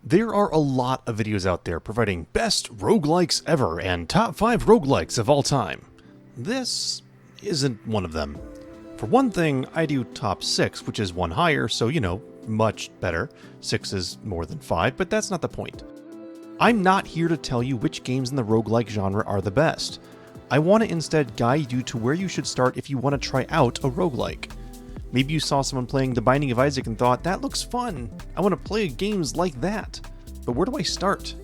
There are a lot of videos out there providing best roguelikes ever and top 5 roguelikes of all time. This isn't one of them. For one thing, I do top 6, which is one higher, so much better. 6 is more than 5, but that's not the point. I'm not here to tell you which games in the roguelike genre are the best. I want to instead guide you to where you should start if you want to try out a roguelike. Maybe you saw someone playing The Binding of Isaac and thought, that looks fun, I want to play games like that. But where do I start?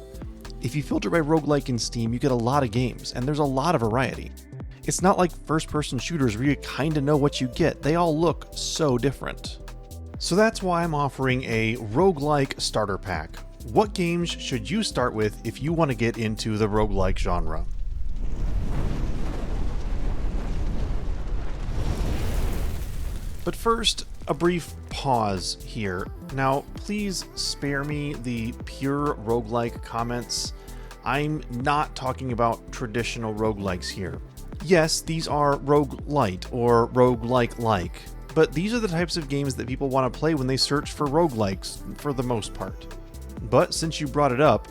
If you filter by roguelike in Steam, you get a lot of games, and there's a lot of variety. It's not like first-person shooters where you kinda know what you get, they all look so different. So that's why I'm offering a Roguelike Starter Pack. What games should you start with if you want to get into the roguelike genre? But first, a brief pause here. Now, please spare me the pure roguelike comments. I'm not talking about traditional roguelikes here. Yes, these are roguelite or roguelike-like, but these are the types of games that people want to play when they search for roguelikes, for the most part. But since you brought it up,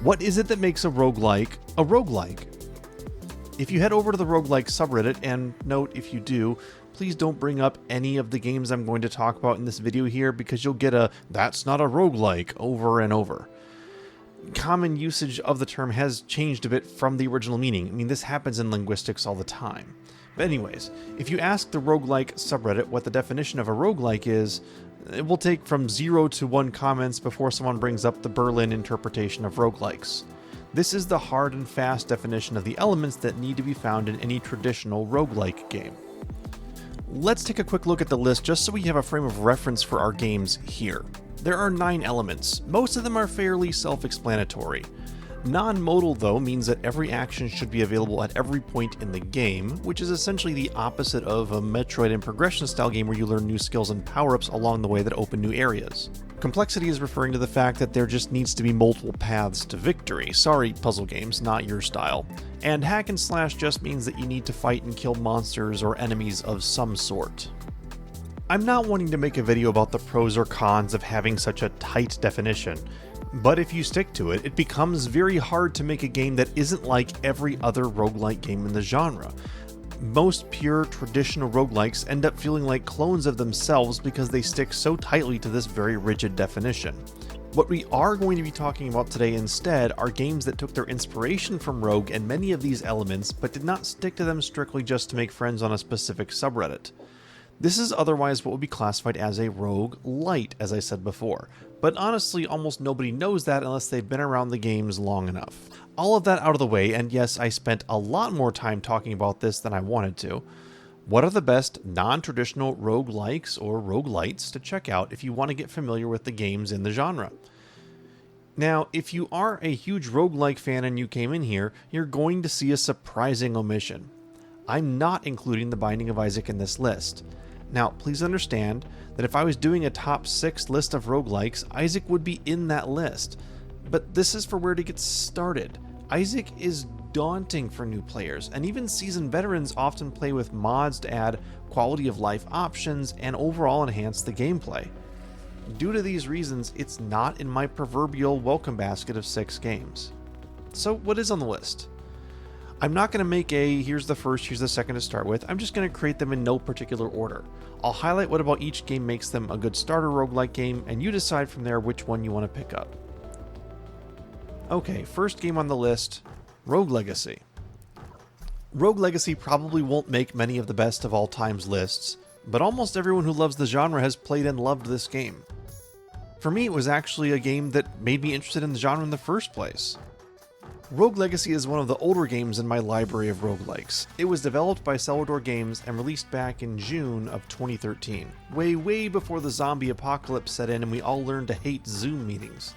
what is it that makes a roguelike a roguelike? If you head over to the roguelike subreddit, and note if you do, please don't bring up any of the games I'm going to talk about in this video here because you'll get a "that's not a roguelike" over and over. Common usage of the term has changed a bit from the original meaning. I mean, this happens in linguistics all the time. But anyways, if you ask the roguelike subreddit what the definition of a roguelike is, it will take from 0 to 1 comments before someone brings up the Berlin interpretation of roguelikes. This is the hard and fast definition of the elements that need to be found in any traditional roguelike game. Let's take a quick look at the list just so we have a frame of reference for our games here. There are 9 elements. Most of them are fairly self-explanatory. Non-modal, though, means that every action should be available at every point in the game, which is essentially the opposite of a Metroid and progression-style game where you learn new skills and power-ups along the way that open new areas. Complexity is referring to the fact that there just needs to be multiple paths to victory. Sorry, puzzle games, not your style. And hack and slash just means that you need to fight and kill monsters or enemies of some sort. I'm not wanting to make a video about the pros or cons of having such a tight definition, but if you stick to it, it becomes very hard to make a game that isn't like every other roguelike game in the genre. Most pure traditional roguelikes end up feeling like clones of themselves because they stick so tightly to this very rigid definition. What we are going to be talking about today instead are games that took their inspiration from Rogue and many of these elements, but did not stick to them strictly just to make friends on a specific subreddit. This is otherwise what would be classified as a roguelite, as I said before, but honestly almost nobody knows that unless they've been around the games long enough. All of that out of the way, and yes, I spent a lot more time talking about this than I wanted to. What are the best non-traditional roguelikes or roguelites to check out if you want to get familiar with the games in the genre? Now, if you are a huge roguelike fan and you came in here, you're going to see a surprising omission. I'm not including The Binding of Isaac in this list. Now, please understand that if I was doing a top 6 list of roguelikes, Isaac would be in that list. But this is for where to get started. Isaac is daunting for new players, and even seasoned veterans often play with mods to add quality of life options and overall enhance the gameplay. Due to these reasons, it's not in my proverbial welcome basket of 6 games. So what is on the list? I'm not going to make a here's the first, here's the second to start with. I'm just going to create them in no particular order. I'll highlight what about each game makes them a good starter roguelike game, and you decide from there which one you want to pick up. Okay, first game on the list, Rogue Legacy. Rogue Legacy probably won't make many of the best of all times lists, but almost everyone who loves the genre has played and loved this game. For me, it was actually a game that made me interested in the genre in the first place. Rogue Legacy is one of the older games in my library of roguelikes. It was developed by Celador Games and released back in June of 2013, way before the zombie apocalypse set in and we all learned to hate Zoom meetings.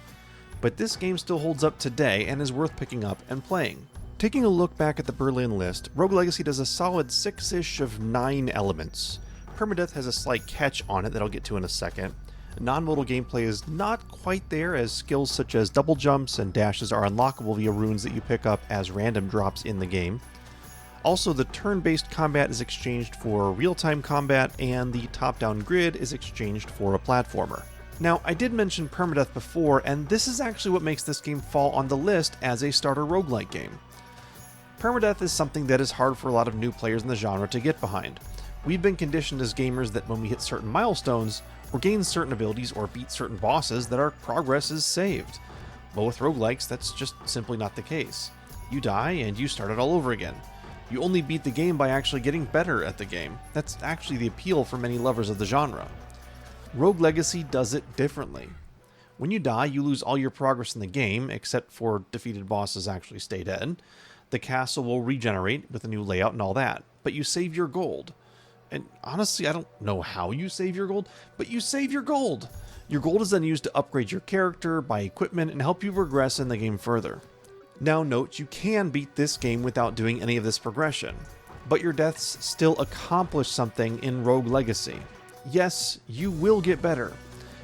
But this game still holds up today and is worth picking up and playing. Taking a look back at the Berlin list, Rogue Legacy does a solid 6-ish of 9 elements. Permadeath has a slight catch on it that I'll get to in a second. Non-modal gameplay is not quite there, as skills such as double jumps and dashes are unlockable via runes that you pick up as random drops in the game. Also, the turn-based combat is exchanged for real-time combat, and the top-down grid is exchanged for a platformer. Now, I did mention permadeath before, and this is actually what makes this game fall on the list as a starter roguelike game. Permadeath is something that is hard for a lot of new players in the genre to get behind. We've been conditioned as gamers that when we hit certain milestones, or gain certain abilities, or beat certain bosses, that our progress is saved. But with roguelikes, that's just simply not the case. You die, and you start it all over again. You only beat the game by actually getting better at the game. That's actually the appeal for many lovers of the genre. Rogue Legacy does it differently. When you die, you lose all your progress in the game, except for defeated bosses actually stay dead. The castle will regenerate with a new layout and all that, but you save your gold. And honestly, I don't know how you save your gold, but you save your gold! Your gold is then used to upgrade your character, buy equipment, and help you progress in the game further. Now note, you can beat this game without doing any of this progression, but your deaths still accomplish something in Rogue Legacy. Yes, you will get better.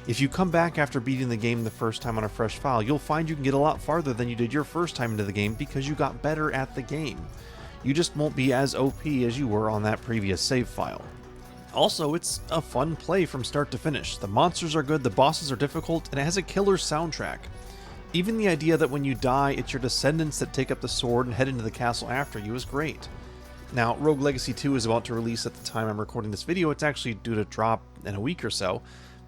If you come back after beating the game the first time on a fresh file, you'll find you can get a lot farther than you did your first time into the game because you got better at the game. You just won't be as OP as you were on that previous save file. Also, it's a fun play from start to finish. The monsters are good, the bosses are difficult, and it has a killer soundtrack. Even the idea that when you die, it's your descendants that take up the sword and head into the castle after you is great. Now, Rogue Legacy 2 is about to release at the time I'm recording this video. It's actually due to drop in a week or so,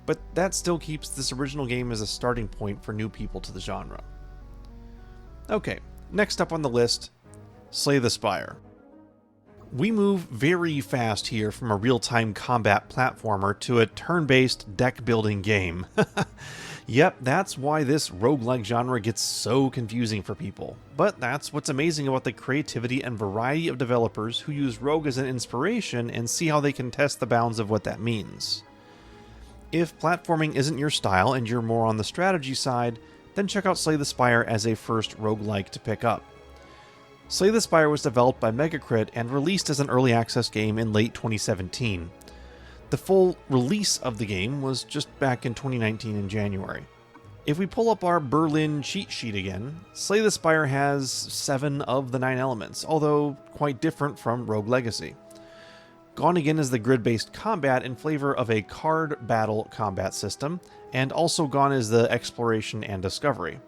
but that still keeps this original game as a starting point for new people to the genre. Okay, next up on the list, Slay the Spire. We move very fast here from a real-time combat platformer to a turn-based deck-building game. Yep, that's why this roguelike genre gets so confusing for people. But that's what's amazing about the creativity and variety of developers who use Rogue as an inspiration and see how they can test the bounds of what that means. If platforming isn't your style and you're more on the strategy side, then check out Slay the Spire as a first roguelike to pick up. Slay the Spire was developed by Megacrit and released as an early access game in late 2017. The full release of the game was just back in 2019 in January. If we pull up our Berlin cheat sheet again, Slay the Spire has 7 of the 9 elements, although quite different from Rogue Legacy. Gone again is the grid-based combat in flavor of a card battle combat system, and also gone is the exploration and discovery.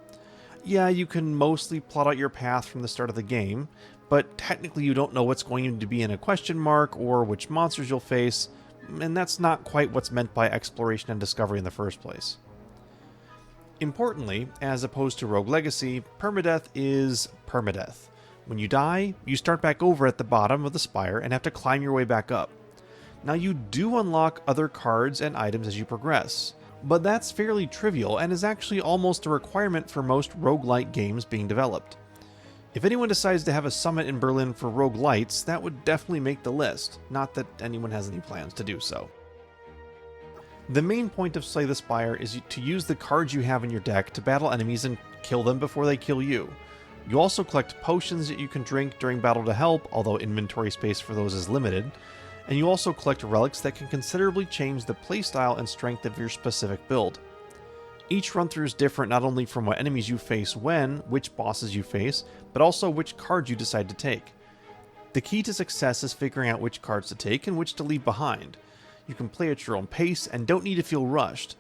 Yeah, you can mostly plot out your path from the start of the game, but technically you don't know what's going to be in a question mark or which monsters you'll face, and that's not quite what's meant by exploration and discovery in the first place. Importantly, as opposed to Rogue Legacy, permadeath is permadeath. When you die, you start back over at the bottom of the spire and have to climb your way back up. Now you do unlock other cards and items as you progress, but that's fairly trivial and is actually almost a requirement for most roguelike games being developed. If anyone decides to have a summit in Berlin for Roguelites, that would definitely make the list, not that anyone has any plans to do so. The main point of Slay the Spire is to use the cards you have in your deck to battle enemies and kill them before they kill you. You also collect potions that you can drink during battle to help, although inventory space for those is limited, and you also collect relics that can considerably change the playstyle and strength of your specific build. Each run-through is different not only from what enemies you face when, which bosses you face, but also which cards you decide to take. The key to success is figuring out which cards to take and which to leave behind. You can play at your own pace and don't need to feel rushed.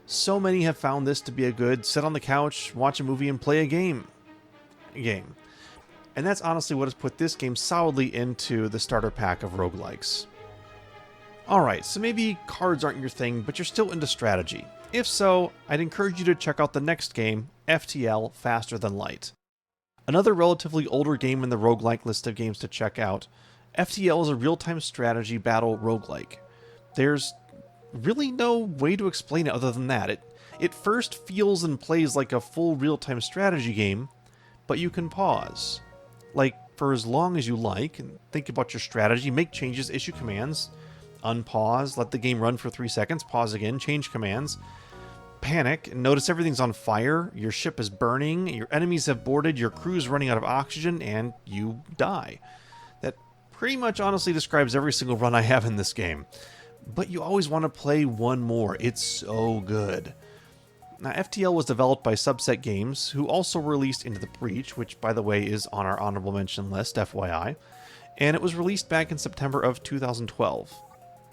So many have found this to be a good sit on the couch, watch a movie, and play a game. And that's honestly what has put this game solidly into the starter pack of roguelikes. Alright, so maybe cards aren't your thing, but you're still into strategy. If so, I'd encourage you to check out the next game, FTL Faster Than Light. Another relatively older game in the roguelike list of games to check out, FTL is a real-time strategy battle roguelike. There's really no way to explain it other than that. It first feels and plays like a full real-time strategy game, but you can pause. Like, for as long as you like, and think about your strategy, make changes, issue commands, unpause, let the game run for 3 seconds, pause again, change commands, panic, and notice everything's on fire, your ship is burning, your enemies have boarded, your crew's running out of oxygen, and you die. That pretty much honestly describes every single run I have in this game. But you always want to play one more, it's so good. Now, FTL was developed by Subset Games, who also released Into the Breach, which, by the way, is on our honorable mention list, FYI, and it was released back in September of 2012.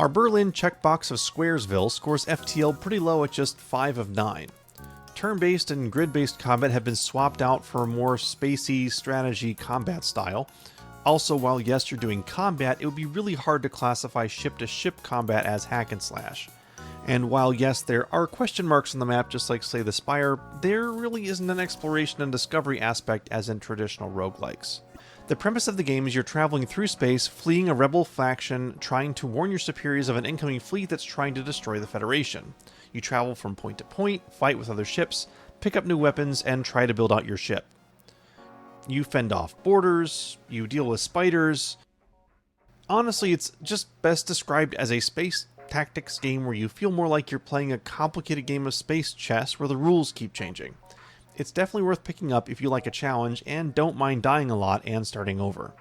Our Berlin checkbox of Squaresville scores FTL pretty low at just 5 of 9. Turn-based and grid-based combat have been swapped out for a more spacey strategy combat style. Also, while yes, you're doing combat, it would be really hard to classify ship-to-ship combat as hack and slash. And while yes, there are question marks on the map just like, say, the Spire, there really isn't an exploration and discovery aspect as in traditional roguelikes. The premise of the game is you're traveling through space, fleeing a rebel faction, trying to warn your superiors of an incoming fleet that's trying to destroy the Federation. You travel from point to point, fight with other ships, pick up new weapons, and try to build out your ship. You fend off borders, you deal with spiders. Honestly, it's just best described as a space tactics game where you feel more like you're playing a complicated game of space chess where the rules keep changing. It's definitely worth picking up if you like a challenge and don't mind dying a lot and starting over.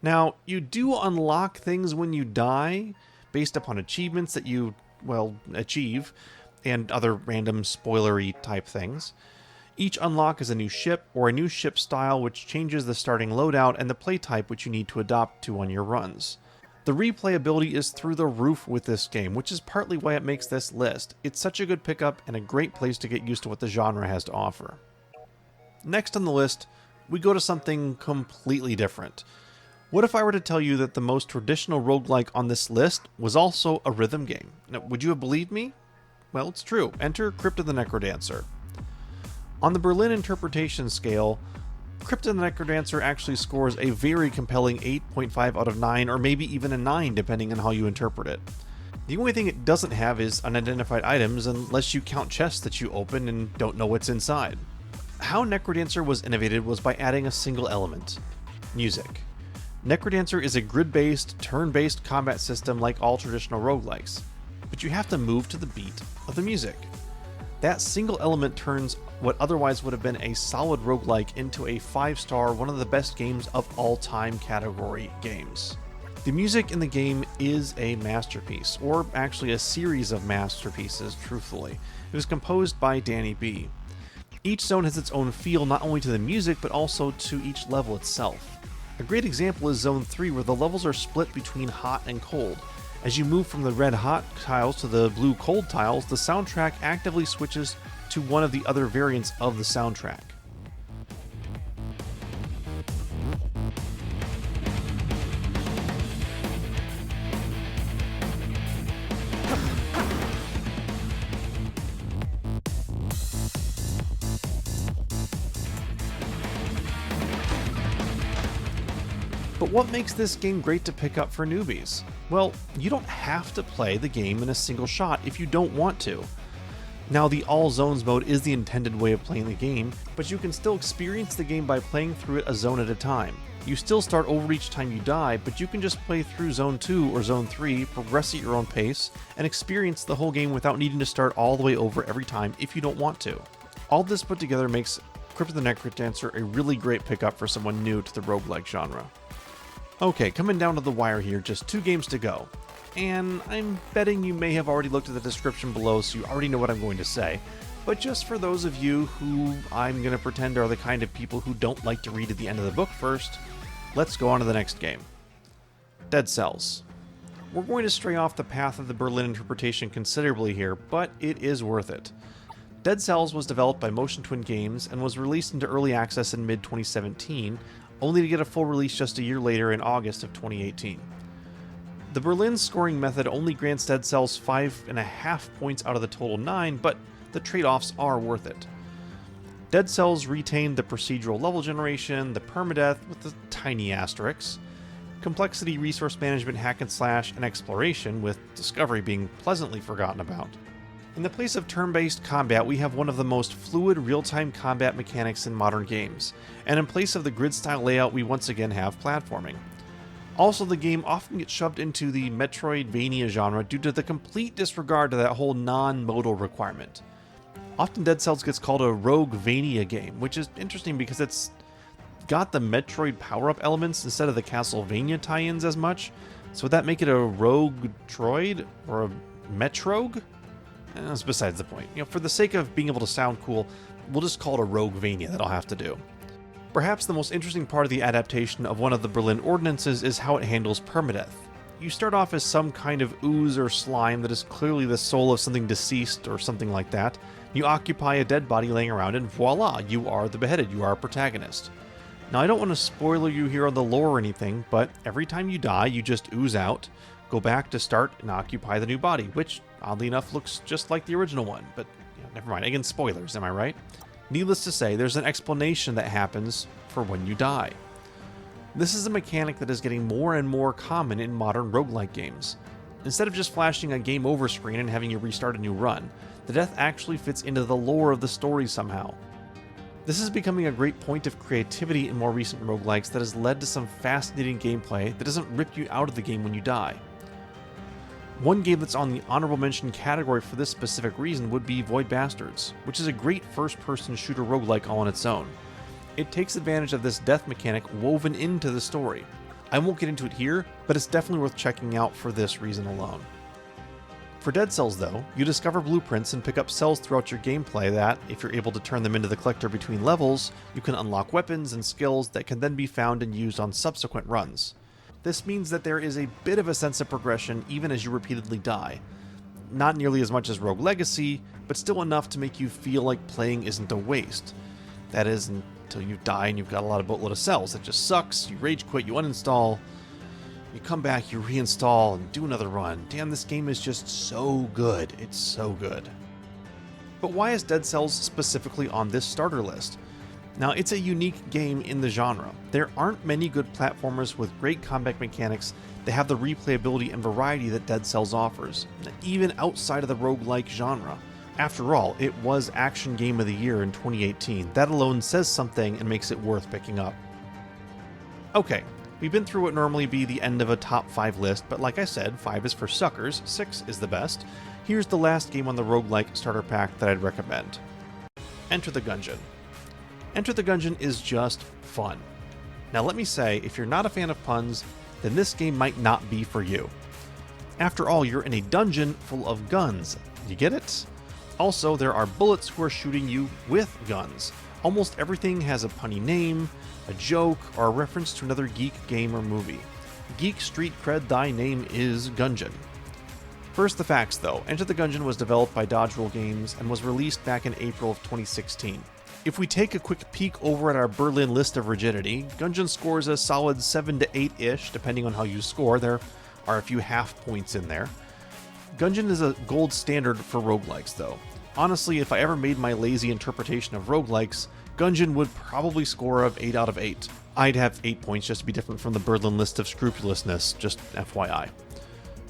Now, you do unlock things when you die based upon achievements that you, achieve, and other random spoilery type things. Each unlock is a new ship or a new ship style which changes the starting loadout and the play type which you need to adopt to on your runs. The replayability is through the roof with this game, which is partly why it makes this list. It's such a good pickup and a great place to get used to what the genre has to offer. Next on the list, we go to something completely different. What if I were to tell you that the most traditional roguelike on this list was also a rhythm game? Now, would you have believed me? Well, it's true. Enter Crypt of the Necrodancer. On the Berlin interpretation scale, Crypt of the Necrodancer actually scores a very compelling 8.5 out of 9, or maybe even a 9 depending on how you interpret it. The only thing it doesn't have is unidentified items unless you count chests that you open and don't know what's inside. How Necrodancer was innovated was by adding a single element: music. Necrodancer is a grid-based, turn-based combat system like all traditional roguelikes, but you have to move to the beat of the music. That single element turns what otherwise would have been a solid roguelike into a 5-star, one of the best games of all time category games. The music in the game is a masterpiece, or actually a series of masterpieces, truthfully. It was composed by Danny B. Each zone has its own feel not only to the music, but also to each level itself. A great example is Zone 3, where the levels are split between hot and cold. As you move from the red hot tiles to the blue cold tiles, the soundtrack actively switches to one of the other variants of the soundtrack. But what makes this game great to pick up for newbies? Well, you don't have to play the game in a single shot if you don't want to. Now, the All Zones mode is the intended way of playing the game, but you can still experience the game by playing through it a zone at a time. You still start over each time you die, but you can just play through Zone 2 or Zone 3, progress at your own pace, and experience the whole game without needing to start all the way over every time if you don't want to. All this put together makes Crypt of the Necrodancer a really great pickup for someone new to the roguelike genre. Okay, coming down to the wire here, just 2 games to go. And I'm betting you may have already looked at the description below, so you already know what I'm going to say. But just for those of you who I'm going to pretend are the kind of people who don't like to read at the end of the book first, let's go on to the next game. Dead Cells. We're going to stray off the path of the Berlin interpretation considerably here, but it is worth it. Dead Cells was developed by Motion Twin Games and was released into early access in mid-2017, only to get a full release just a year later in August of 2018. The Berlin scoring method only grants Dead Cells 5.5 points out of the total 9, but the trade-offs are worth it. Dead Cells retained the procedural level generation, the permadeath with the tiny asterisks, complexity, resource management, hack and slash, and exploration, with discovery being pleasantly forgotten about. In the place of turn-based combat, we have one of the most fluid real-time combat mechanics in modern games, and in place of the grid-style layout, we once again have platforming. Also, the game often gets shoved into the Metroidvania genre due to the complete disregard to that whole non-modal requirement. Often Dead Cells gets called a Roguevania game, which is interesting because it's got the Metroid power-up elements instead of the Castlevania tie-ins as much. So would that make it a Rogue-troid or a Metrogue? That's besides the point. For the sake of being able to sound cool, we'll just call it a Roguevania. That'll have to do. Perhaps the most interesting part of the adaptation of one of the Berlin ordinances is how it handles permadeath. you start off as some kind of ooze or slime that is clearly the soul of something deceased or something like that. You occupy a dead body laying around, and voila, you are the beheaded, you are a protagonist. Now, I don't want to spoiler you here on the lore or anything, but every time you die, you just ooze out, go back to start, and occupy the new body, which, oddly enough, looks just like the original one. But, never mind. Again, spoilers, am I right? Needless to say, there's an explanation that happens for when you die. This is a mechanic that is getting more and more common in modern roguelike games. Instead of just flashing a game over screen and having you restart a new run, the death actually fits into the lore of the story somehow. This is becoming a great point of creativity in more recent roguelikes that has led to some fascinating gameplay that doesn't rip you out of the game when you die. One game that's on the honorable mention category for this specific reason would be Void Bastards, which is a great first-person shooter roguelike all on its own. It takes advantage of this death mechanic woven into the story. I won't get into it here, but it's definitely worth checking out for this reason alone. For Dead Cells though, you discover blueprints and pick up cells throughout your gameplay that, if you're able to turn them into the collector between levels, you can unlock weapons and skills that can then be found and used on subsequent runs. This means that there is a bit of a sense of progression even as you repeatedly die. Not nearly as much as Rogue Legacy, but still enough to make you feel like playing isn't a waste. That is, until you die and you've got a boatload of cells. It just sucks, you rage quit, you uninstall, you come back, you reinstall, and do another run. Damn, this game is just so good. It's so good. But why is Dead Cells specifically on this starter list? Now, it's a unique game in the genre. There aren't many good platformers with great combat mechanics that have the replayability and variety that Dead Cells offers, even outside of the roguelike genre. After all, it was Action Game of the Year in 2018. That alone says something and makes it worth picking up. Okay, we've been through what normally be the end of a top 5 list, but like I said, 5 is for suckers, 6 is the best. Here's the last game on the Roguelike Starter Pack that I'd recommend. Enter the Gungeon. Enter the Gungeon is just fun. Now let me say, if you're not a fan of puns, then this game might not be for you. After all, you're in a dungeon full of guns. You get it? Also, there are bullets who are shooting you with guns. Almost everything has a punny name, a joke, or a reference to another geek game or movie. Geek street cred, thy name is Gungeon. First, the facts though. Enter the Gungeon was developed by Dodge Roll Games and was released back in April of 2016. If we take a quick peek over at our Berlin list of rigidity, Gungeon scores a solid 7 to 8-ish, depending on how you score. There are a few half points in there. Gungeon is a gold standard for roguelikes though. Honestly, if I ever made my lazy interpretation of roguelikes, Gungeon would probably score of 8 out of 8. I'd have 8 points just to be different from the Berlin list of scrupulousness, just FYI.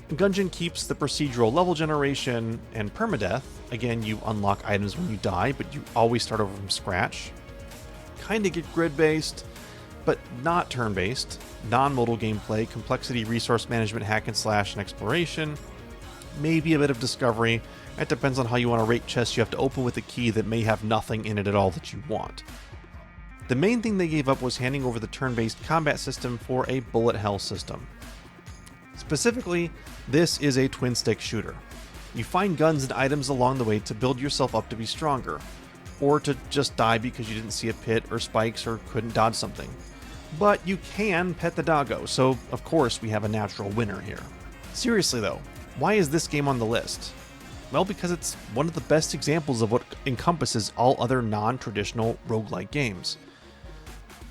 Gungeon keeps the procedural level generation and permadeath. Again, you unlock items when you die, but you always start over from scratch. Kinda get grid-based, but not turn-based. Non-modal gameplay, complexity, resource management, hack and slash, and exploration. Maybe a bit of discovery. It depends on how you want to rate chests you have to open with a key that may have nothing in it at all that you want. The main thing they gave up was handing over the turn-based combat system for a bullet hell system. Specifically, this is a twin-stick shooter. You find guns and items along the way to build yourself up to be stronger, or to just die because you didn't see a pit or spikes or couldn't dodge something. But you can pet the doggo, so of course we have a natural winner here. Seriously though, why is this game on the list? Well, because it's one of the best examples of what encompasses all other non-traditional roguelike games.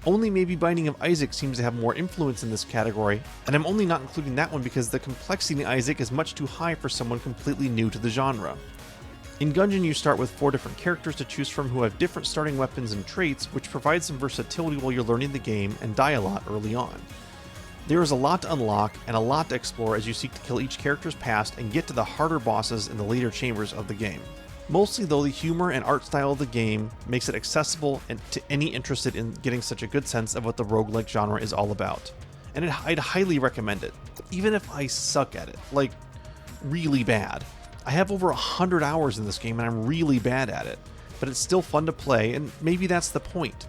Only maybe Binding of Isaac seems to have more influence in this category, and I'm only not including that one because the complexity in Isaac is much too high for someone completely new to the genre. In Gungeon, you start with 4 different characters to choose from who have different starting weapons and traits, which provide some versatility while you're learning the game and die a lot early on. There is a lot to unlock and a lot to explore as you seek to kill each character's past and get to the harder bosses in the later chambers of the game. Mostly though, the humor and art style of the game makes it accessible and to any interested in getting such a good sense of what the roguelike genre is all about. And I'd highly recommend it, even if I suck at it, like really bad. I have over 100 hours in this game and I'm really bad at it, but it's still fun to play, and maybe that's the point.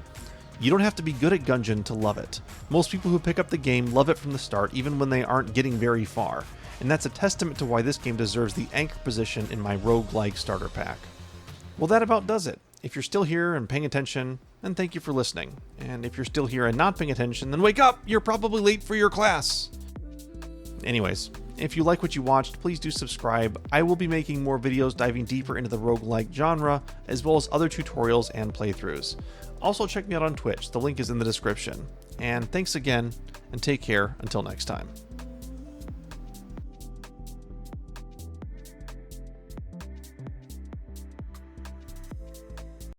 You don't have to be good at Gungeon to love it. Most people who pick up the game love it from the start, even when they aren't getting very far, and that's a testament to why this game deserves the anchor position in my Roguelike Starter Pack. Well, that about does it. If you're still here and paying attention, then thank you for listening. And if you're still here and not paying attention, then wake up! You're probably late for your class! Anyways, if you like what you watched, please do subscribe. I will be making more videos diving deeper into the roguelike genre, as well as other tutorials and playthroughs. Also check me out on Twitch, the link is in the description. And thanks again, and take care until next time.